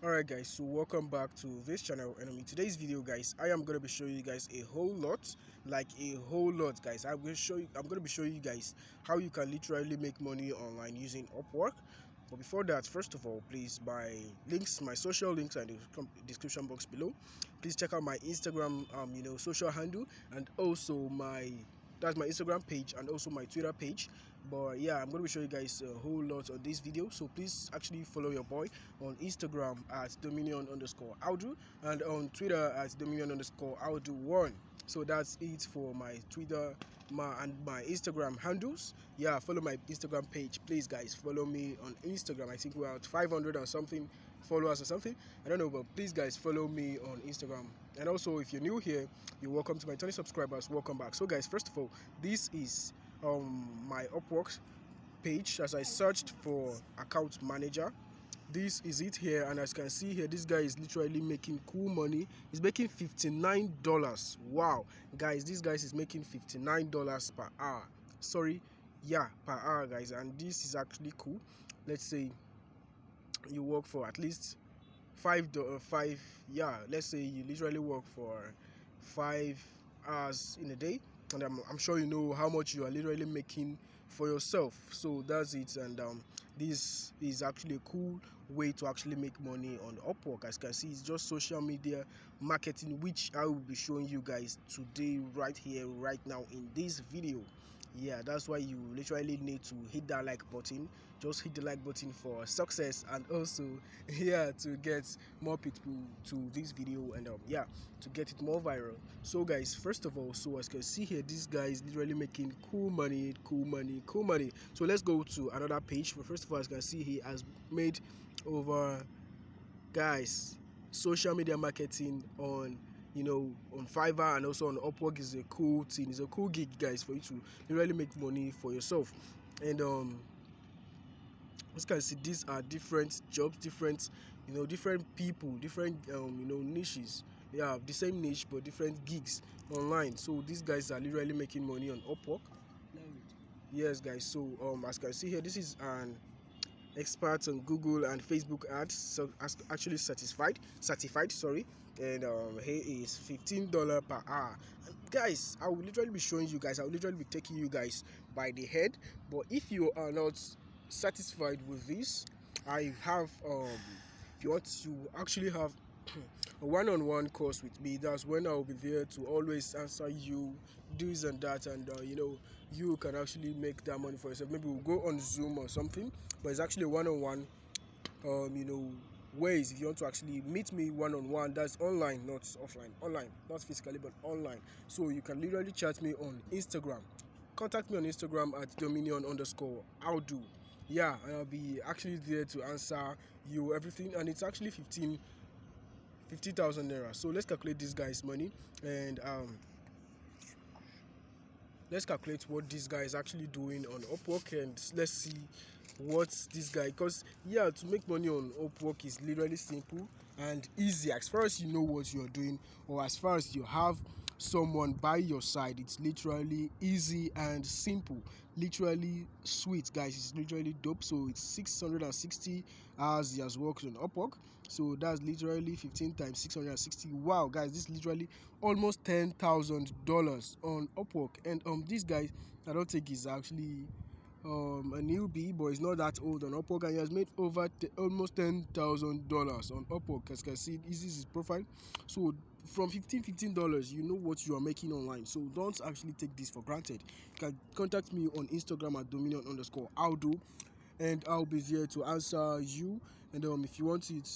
Alright guys, so welcome back to this channel, and in today's video guys, I am going to be showing you guys a whole lot, guys. I'm going to be showing you guys how you can literally make money online using Upwork. But before that, first of all, please, my social links are in the description box below. Please check out my Instagram social handle, and also that's my Instagram page and also my Twitter page. But yeah, I'm going to show you guys a whole lot on this video, so please actually follow your boy on Instagram at dominion_audu and on Twitter at dominion_audu1. So that's it for my Twitter and my Instagram handles. Yeah, follow my Instagram page, please guys. Follow me on Instagram. I think we're at 500 or something followers or something, I don't know, but please guys, follow me on Instagram. And also, if you're new here, you're welcome. To my 20 subscribers, welcome back. So guys, first of all, this is my Upwork page. As I searched for account manager, this is it here, and as you can see here, this guy is literally making cool money. He's making $59. Wow guys, this guy is making $59 per hour. Sorry, yeah, per hour guys. And this is actually cool. Let's say you work for at least five, yeah, let's say you literally work for 5 hours in a day, and I'm sure you know how much you are literally making for yourself. So that's it. And this is actually a cool way to actually make money on Upwork. As you can see, it's just social media marketing, which I will be showing you guys today, right here, right now in this video. Yeah, that's why you literally need to hit that like button. Just hit the like button for success, and also yeah, to get more people to this video, and yeah, to get it more viral. So guys, first of all, so as you can see here, this guy is literally making cool money. So let's go to another page. But first of all, as you can see, he has made over, guys, social media marketing on on Fiverr and also on Upwork is a cool thing. It's a cool gig, guys, for you to really make money for yourself. And as you can see, these are different jobs, different different people, different niches. Yeah, the same niche but different gigs online. So these guys are literally making money on Upwork. Yes guys, so as you can see here, this is an expert on Google and Facebook ads, so actually certified, sorry. And he is $15 per hour. And guys, I will literally be showing you guys, I will literally be taking you guys by the head. But if you are not satisfied with this, I have if you want to actually have a one-on-one course with me, that's when I'll be there to always answer you this and that, and you can actually make that money for yourself. Maybe we'll go on Zoom or something, but it's actually a one-on-one ways. If you want to actually meet me one-on-one, that's online, not offline. Online, not physically, but online. So you can literally chat me on Instagram. Contact me on Instagram at dominion_audu. Yeah, and I'll be actually there to answer you everything. And it's actually 50,000 naira. So let's calculate this guy's money, and let's calculate what this guy is actually doing on Upwork, and let's see what this guy, because yeah, to make money on Upwork is literally simple and easy as far as you know what you're doing, or as far as you have someone by your side. It's literally easy and simple, literally sweet, guys. It's literally dope. So it's 660 hours he has worked on Upwork. So that's literally 15 times 660. Wow guys, this is literally almost $10,000 on Upwork. And this guy, I don't think he's actually a newbie, but he's not that old on Upwork, and he has made over almost $10,000 on Upwork. As you can see, this is his profile. So from $15, you know what you are making online. So don't actually take this for granted. You can contact me on Instagram at dominion_audu, and I'll be there to answer you. And if you want it,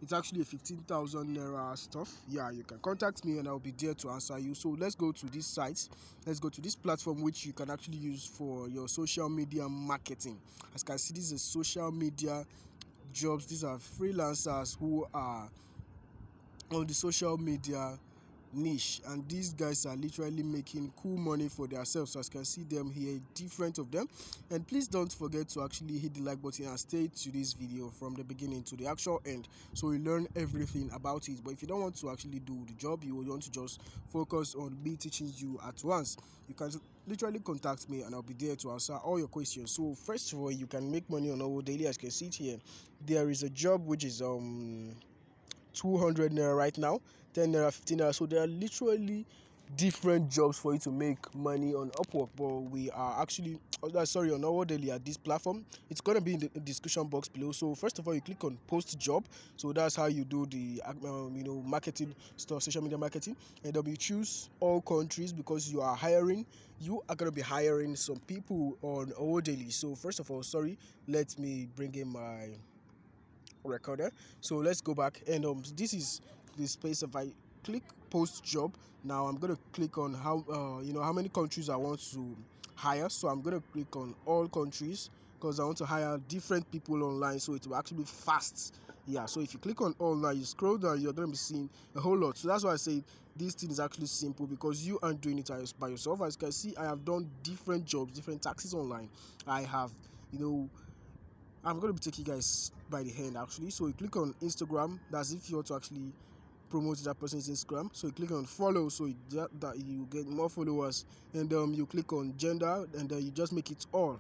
it's actually a 15,000 naira stuff. Yeah, you can contact me and I'll be there to answer you. So let's go to this site. Let's go to this platform, which you can actually use for your social media marketing. As you can see, this is social media jobs. These are freelancers who are on the social media niche, and these guys are literally making cool money for themselves. So as you can see them here, different of them. And please don't forget to actually hit the like button and stay to this video from the beginning to the actual end, so you learn everything about it. But if you don't want to actually do the job, you want to just focus on me teaching you at once, you can literally contact me and I'll be there to answer all your questions. So first of all, you can make money on our daily. As you can see it here, there is a job which is 200 naira right now, 10 naira, 15 naira. So there are literally different jobs for you to make money on Upwork. But we are actually sorry, on our daily at this platform. It's gonna be in the description box below. So first of all, you click on post job. So that's how you do the marketing stuff, social media marketing. And you choose all countries because you are hiring. You are gonna be hiring some people on our daily. So first of all, sorry, let me bring in my recorder. So let's go back, and this is the space. If I click post job, now I'm going to click on how how many countries I want to hire. So I'm going to click on all countries because I want to hire different people online, so it will actually be fast. Yeah, so if you click on all now, you scroll down, you're going to be seeing a whole lot. So that's why I say this thing is actually simple, because you aren't doing it by yourself. As you can see, I have done different jobs, different taxes online. I have, I'm going to be taking you guys by the hand actually. So you click on Instagram, that's if you want to actually promote that person's Instagram. So you click on follow, so that you get more followers, and you click on gender, and then you just make it all.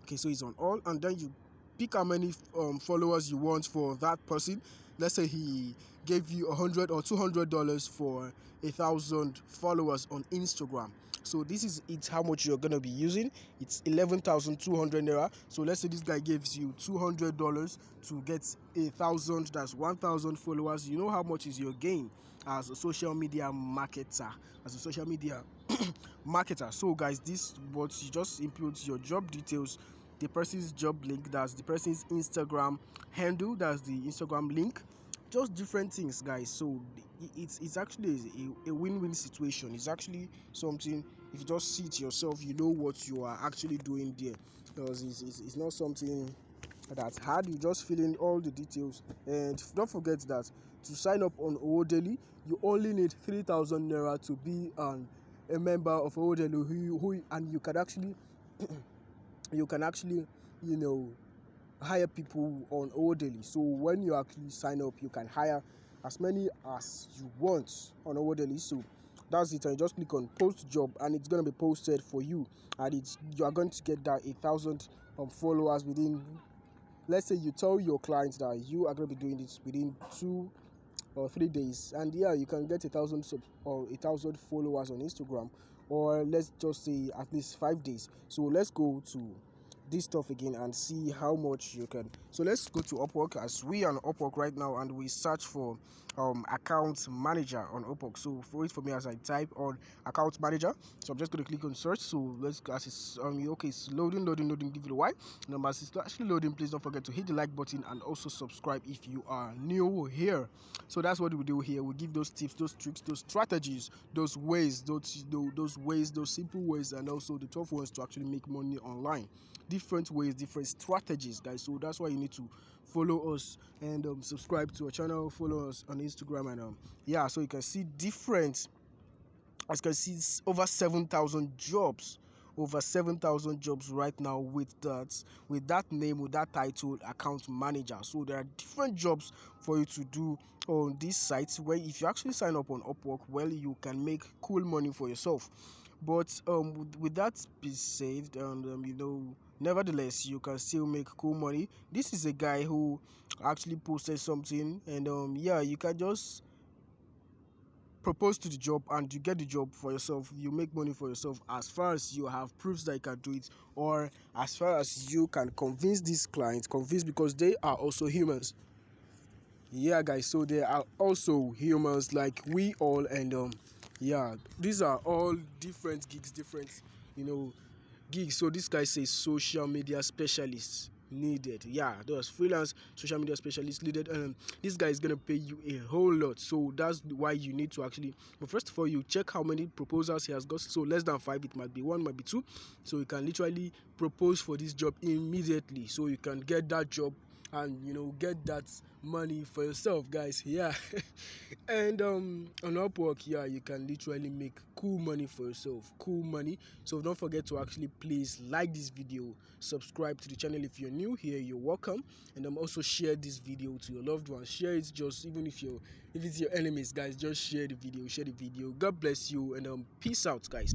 Okay, so it's on all, and then you pick how many followers you want for that person. Let's say he gave you $100 or $200 for 1,000 followers on Instagram. So this is it's how much you're gonna be using. It's 11,200 naira. So let's say this guy gives you $200 to get 1,000. That's 1,000 followers. You know how much is your gain as a social media marketer, as a social media marketer. So guys, this what you just input your job details, the person's job link, that's the person's Instagram handle, that's the Instagram link, just different things, guys. So it's actually a win-win situation. It's actually something, if you just see it yourself, you know what you are actually doing there, because it's not something that's hard. You just fill in all the details, and don't forget that to sign up on Daily, you only need 3,000 naira to be a member of Daily, and you can actually hire people on Daily. So when you actually sign up, you can hire as many as you want on Daily. So that's it, and you just click on post job, and it's going to be posted for you, and you are going to get that 1,000 followers within. Let's say you tell your clients that you are going to be doing this within 2 or 3 days, and yeah, you can get 1,000 or 1,000 followers on Instagram, or let's just say at least 5 days. So let's go to this stuff again and see how much you can. So let's go to Upwork, as we are on Upwork right now, and we search for account manager on Upwork. So wait for me as I type on account manager. So I'm just going to click on search. So let's as it's okay, it's loading. Give it a while. Number is actually loading. Please don't forget to hit the like button and also subscribe if you are new here. So that's what we do here. We give those tips, those tricks, those strategies, those ways, those simple ways, and also the tough ones to actually make money online. Different ways, different strategies, guys. So that's why you need to follow us and subscribe to our channel, follow us on Instagram, and yeah, so you can see different. As you can see, it's over 7,000 jobs, over 7,000 jobs right now with that name, with that title, account manager. So there are different jobs for you to do on these sites, where if you actually sign up on Upwork, well, you can make cool money for yourself. But with that being said, and nevertheless, you can still make cool money. This is a guy who actually posted something, and yeah, you can just propose to the job and you get the job for yourself. You make money for yourself as far as you have proofs that you can do it, or as far as you can convince these clients, because they are also humans. Yeah, guys, so they are also humans like we all, and yeah, these are all different gigs, different you know gigs. So this guy says social media specialists needed. Yeah, those freelance social media specialists needed, and this guy is gonna pay you a whole lot. So that's why you need to actually, but first of all, you check how many proposals he has got. So less than 5, it might be 1, might be 2. So you can literally propose for this job immediately, so you can get that job and get that money for yourself, guys. Yeah. And on Upwork, yeah, you can literally make cool money for yourself, cool money. So don't forget to actually please like this video, subscribe to the channel if you're new here, you're welcome, and also share this video to your loved ones. Share it, just even if it's your enemies, guys, just share the video, God bless you, and peace out, guys.